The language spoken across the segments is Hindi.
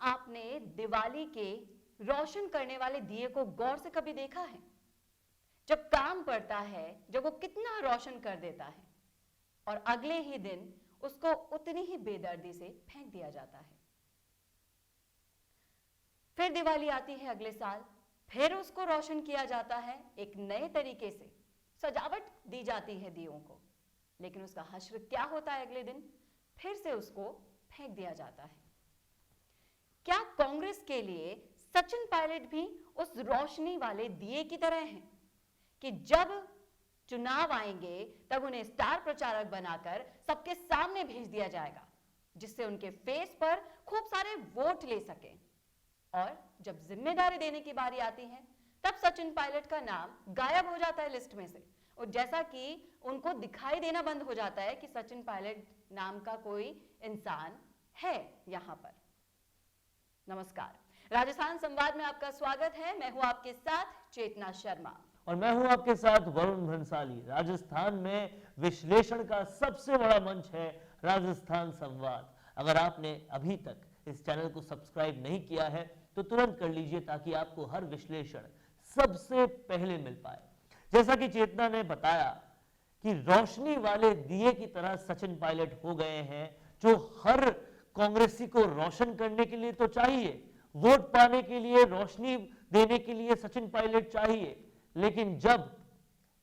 आपने दिवाली के रोशन करने वाले दिए को गौर से कभी देखा है? जब काम पड़ता है, जब वो कितना रोशन कर देता है और अगले ही दिन उसको उतनी ही बेदर्दी से फेंक दिया जाता है। फिर दिवाली आती है अगले साल, फिर उसको रोशन किया जाता है, एक नए तरीके से सजावट दी जाती है दियों को, लेकिन उसका हश्र क्या होता है? अगले दिन फिर से उसको फेंक दिया जाता है। क्या कांग्रेस के लिए सचिन पायलट भी उस रोशनी वाले दिए की तरह हैं कि जब चुनाव आएंगे तब उन्हें स्टार प्रचारक बनाकर सबके सामने भेज दिया जाएगा, जिससे उनके फेस पर खूब सारे वोट ले सके, और जब जिम्मेदारी देने की बारी आती है तब सचिन पायलट का नाम गायब हो जाता है लिस्ट में से, और जैसा कि उनको दिखाई देना बंद हो जाता है कि सचिन पायलट नाम का कोई इंसान है यहां पर। नमस्कार, राजस्थान संवाद में आपका स्वागत है। मैं हूं आपके साथ चेतना शर्मा और मैं हूं आपके साथ वरुण भंसाली। राजस्थान में विश्लेषण का सबसे बड़ा मंच है राजस्थान संवाद। अगर आपने अभी तक इस चैनल को सब्सक्राइब नहीं किया है तो तुरंत कर लीजिए, ताकि आपको हर विश्लेषण सबसे पहले मिल पाए। जैसा कि चेतना ने बताया कि रोशनी वाले दिए की तरह सचिन पायलट हो गए हैं, जो हर कांग्रेसी को रोशन करने के लिए तो चाहिए, वोट पाने के लिए, रोशनी देने के लिए सचिन पायलट चाहिए, लेकिन जब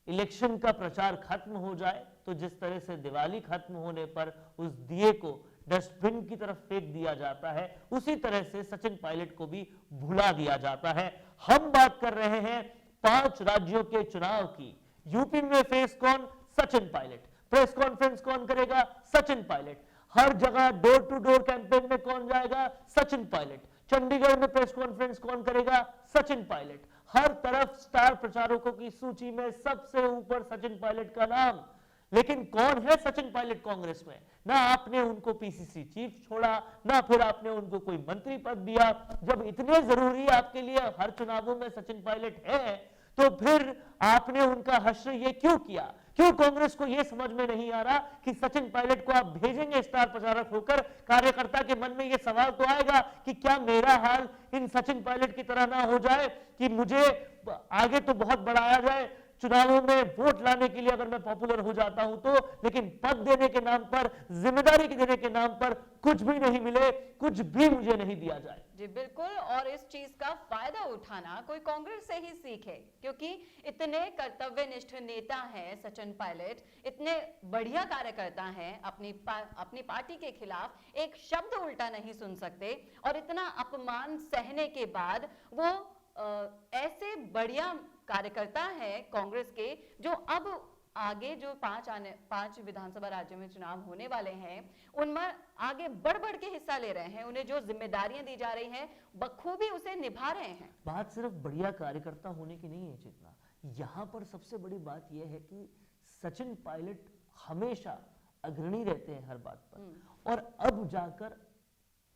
इलेक्शन का प्रचार खत्म हो जाए तो जिस तरह से दिवाली खत्म होने पर उस दिए को डस्टबिन की तरफ फेंक दिया जाता है, उसी तरह से सचिन पायलट को भी भुला दिया जाता है। हम बात कर रहे हैं 5 राज्यों के चुनाव की। यूपी में फेस कौन? सचिन पायलट। प्रेस कॉन्फ्रेंस कौन करेगा? सचिन पायलट। हर जगह डोर टू डोर कैंपेन में कौन जाएगा? सचिन पायलट। चंडीगढ़ में प्रेस कॉन्फ्रेंस कौन करेगा? सचिन पायलट। हर तरफ स्टार प्रचारकों की सूची में सबसे ऊपर सचिन पायलट का नाम। लेकिन कौन है सचिन पायलट कांग्रेस में? ना आपने उनको पीसीसी चीफ छोड़ा, ना फिर आपने उनको कोई मंत्री पद दिया। जब इतने जरूरी आपके लिए हर चुनावों में सचिन पायलट है, तो फिर आपने उनका हश्र ये क्यों किया? क्यों कांग्रेस को यह समझ में नहीं आ रहा कि सचिन पायलट को आप भेजेंगे स्टार प्रचारक होकर? कार्यकर्ता के मन में यह सवाल तो आएगा कि क्या मेरा हाल इन सचिन पायलट की तरह ना हो जाए कि मुझे आगे तो बहुत बढ़ाया जाए, चुनावों में वोट लाने के लिए अगर मैं पॉपुलर हो जाता हूं तो, लेकिन पद देने के नाम पर, जिम्मेदारी देने के नाम पर कुछ भी नहीं मिले, कुछ भी मुझे नहीं दिया जाए। जी बिल्कुल, और इस चीज का फायदा उठाना कोई कांग्रेस से ही सीखे, क्योंकि इतने कर्तव्यनिष्ठ नेता हैं सचिन पायलट, इतने बढ़िया कार्यकर्ता हैं, अपनी पार्टी के खिलाफ एक शब्द उल्टा नहीं सुन सकते, और इतना अपमान सहने के बाद वो ऐसे बढ़िया कार्यकर्ता है कांग्रेस के, जो अब आगे जो 5 विधानसभा राज्यों में चुनाव होने वाले हैं उनमें आगे बढ़ बढ़ के हिस्सा ले रहे हैं। उन्हें जो जिम्मेदारियां दी जा रही हैं बखूबी उसे निभा रहे हैं। बात सिर्फ बढ़िया कार्यकर्ता होने की नहीं है चेतना, यहां पर सबसे बड़ी बात यह है कि सचिन पायलट हमेशा अग्रणी रहते हैं हर बात पर, और अब जाकर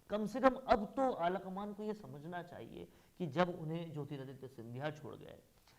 कम से कम अब तो आलाकमान को यह समझना चाहिए कि जब उन्हें ज्योतिरादित्य सिंधिया छोड़ गए,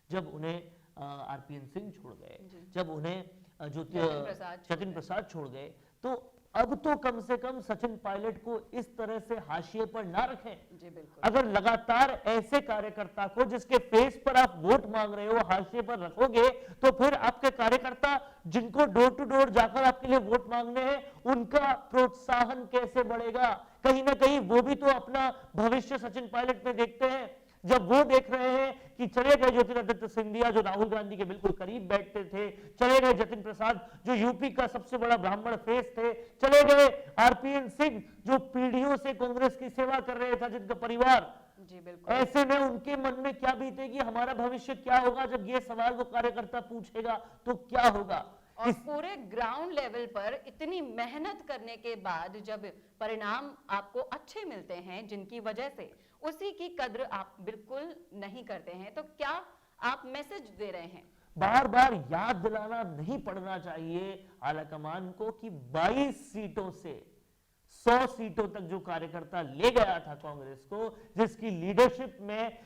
जब उन्हें आरपीएन सिंह छोड़ गए, जब उन्हें जतिन प्रसाद छोड़ गए, तो अब तो कम से कम सचिन पायलट को इस तरह से हाशिए पर ना रखें। जी बिल्कुल। अगर लगातार ऐसे कार्यकर्ता को जिसके फेस पर आप वोट मांग रहे हो हाशिए पर रखोगे, तो फिर आपके कार्यकर्ता जिनको डोर टू डोर जाकर आपके लिए वोट मांगने हैं, उनका प्रोत्साहन कैसे बढ़ेगा? कहीं ना कहीं वो भी तो अपना भविष्य सचिन पायलट में देखते हैं। जब वो देख रहे हैं कि चले गए ज्योतिरादित्य सिंधिया जो राहुल गांधी के बिल्कुल करीब बैठते थे, चले गए जतिन प्रसाद जो यूपी का सबसे बड़ा ब्राह्मण फेस थे, चले गए आरपीएन सिंह जो पीढ़ियों से कांग्रेस की सेवा कर रहे था, जिनका परिवार, जी बिल्कुल। ऐसे में उनके मन में क्या बीतेगी, हमारा भविष्य क्या होगा? जब ये सवाल वो कार्यकर्ता पूछेगा तो क्या होगा? और पूरे ग्राउंड लेवल पर इतनी मेहनत करने के बाद जब परिणाम आपको अच्छे मिलते हैं, जिनकी वजह से उसी की कद्र आप बिल्कुल नहीं करते हैं, तो क्या आप मैसेज दे रहे हैं? बार बार याद दिलाना नहीं पड़ना चाहिए आलाकमान को कि 22 सीटों से 100 सीटों तक जो कार्यकर्ता ले गया था कांग्रेस को, जिसकी लीडरशिप में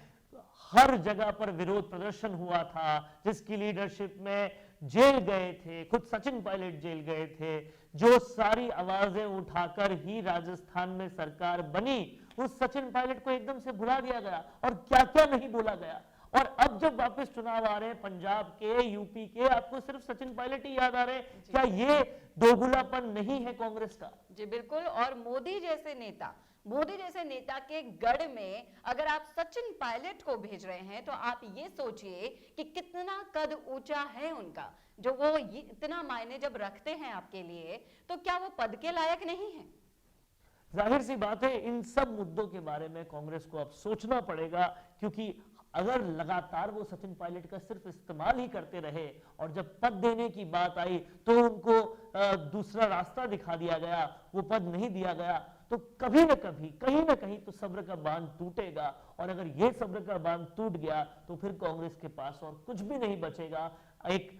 हर जगह पर विरोध प्रदर्शन हुआ था, जिसकी लीडरशिप में जेल गए थे, खुद सचिन पायलट जेल गए थे, जो सारी आवाजें उठाकर ही राजस्थान में सरकार बनी, उस सचिन पायलट को एकदम से भुला दिया गया और क्या क्या नहीं बोला गया। और अब जब वापस चुनाव आ रहे हैं पंजाब के, यूपी के, आपको सिर्फ सचिन पायलट ही याद आ रहे हैं। क्या ये दोगुलापन नहीं है कांग्रेस का? जी बिल्कुल। और मोदी जैसे नेता के गढ़ में अगर आप सचिन पायलट को भेज रहे हैं तो आप ये सोचिए कि कितना कद ऊंचा है उनका, जो वो इतना मायने जब रखते हैं आपके लिए, तो क्या वो पद के लायक नहीं है? जाहिर सी बात है इन सब मुद्दों के बारे में कांग्रेस को अब सोचना पड़ेगा, क्योंकि अगर लगातार वो सचिन पायलट का सिर्फ इस्तेमाल ही करते रहे और जब पद देने की बात आई तो उनको दूसरा रास्ता दिखा दिया गया, वो पद नहीं दिया गया, तो कभी न कभी कहीं ना कहीं तो सब्र का बांध टूटेगा। और अगर ये सब्र का बांध टूट गया तो फिर कांग्रेस के पास और कुछ भी नहीं बचेगा एक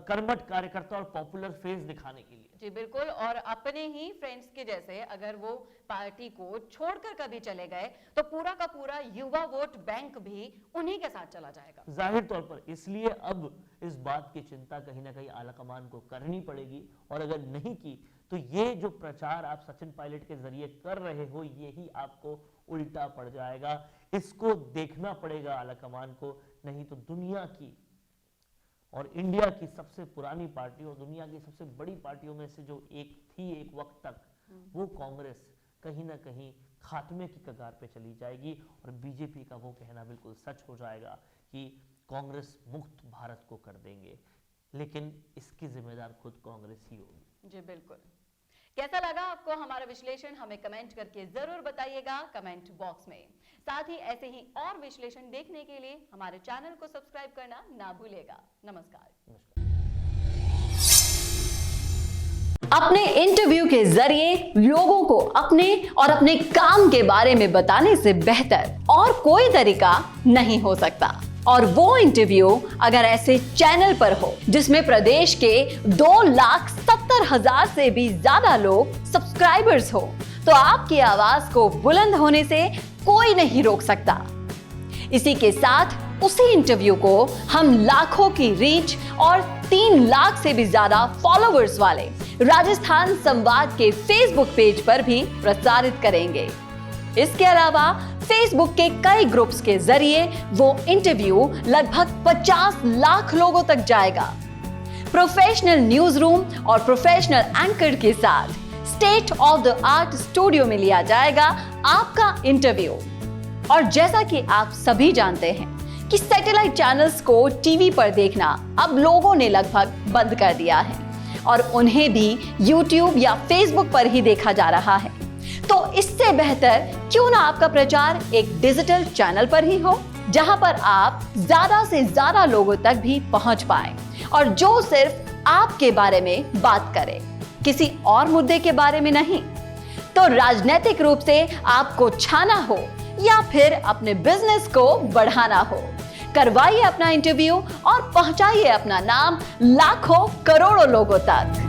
कर्मठ कार्यकर्ता और पॉपुलर फेस दिखाने के लिए। जी बिल्कुल। और अपने ही फ्रेंड्स के जैसे अगर वो पार्टी को छोड़कर कभी चले गए तो पूरा का पूरा युवा वोट बैंक भी उन्हीं के साथ चला जाएगा। जाहिर तौर पर इसलिए अब इस बात की चिंता कहीं ना कहीं आलाकमान को करनी पड़ेगी, और अगर नहीं की तो ये जो प्रचार आप सचिन पायलट के जरिए कर रहे हो यही आपको उल्टा पड़ जाएगा। इसको देखना पड़ेगा आलाकमान को, नहीं तो दुनिया की और इंडिया की सबसे पुरानी पार्टी और दुनिया की सबसे बड़ी पार्टियों में से जो एक थी एक वक्त तक, वो कांग्रेस कहीं ना कहीं खात्मे की कगार पे चली जाएगी। और बीजेपी का वो कहना बिल्कुल सच हो जाएगा कि कांग्रेस मुक्त भारत को कर देंगे, लेकिन इसकी जिम्मेदार खुद कांग्रेस ही होगी। जी बिल्कुल। कैसा लगा आपको हमारा विश्लेषण, हमें कमेंट करके जरूर बताइएगा कमेंट बॉक्स में। साथ ही ऐसे ही और विश्लेषण देखने के लिए हमारे चैनल को सब्सक्राइब करना ना भूलिएगा। नमस्कार। अपने इंटरव्यू के जरिए लोगों को अपने और अपने काम के बारे में बताने से बेहतर और कोई तरीका नहीं हो सकता। और वो इंटरव्यू अगर ऐसे चैनल पर हो जिसमें प्रदेश के 2,70,000 से भी ज्यादा लोग सब्सक्राइबर्स हो, तो आपकी आवाज को बुलंद होने से कोई नहीं रोक सकता। इसी के साथ उसी इंटरव्यू को हम लाखों की रीच और 3 लाख से भी ज्यादा फॉलोअर्स वाले राजस्थान संवाद के फेसबुक पेज पर भी प्रसारित करेंगे। इसके अलावा फेसबुक के कई ग्रुप्स के जरिए वो इंटरव्यू लगभग 50 लाख लोगों तक जाएगा। प्रोफेशनल न्यूज रूम और प्रोफेशनल एंकर के साथ state of the art studio में लिया जाएगा आपका इंटरव्यू। और जैसा कि आप सभी जानते हैं कि सैटेलाइट चैनल्स को टीवी पर देखना अब लोगों ने लगभग बंद कर दिया है और उन्हें भी YouTube या Facebook पर ही देखा जा रहा है। तो इससे बेहतर क्यों ना आपका प्रचार एक डिजिटल चैनल पर ही हो, जहां पर आप ज्यादा से ज्यादा लोगों तक भी पहुंच पाए और जो सिर्फ आपके बारे में बात करे, किसी और मुद्दे के बारे में नहीं। तो राजनीतिक रूप से आपको छाना हो या फिर अपने बिजनेस को बढ़ाना हो, करवाइए अपना इंटरव्यू और पहुंचाइए अपना नाम लाखों करोड़ों लोगों तक।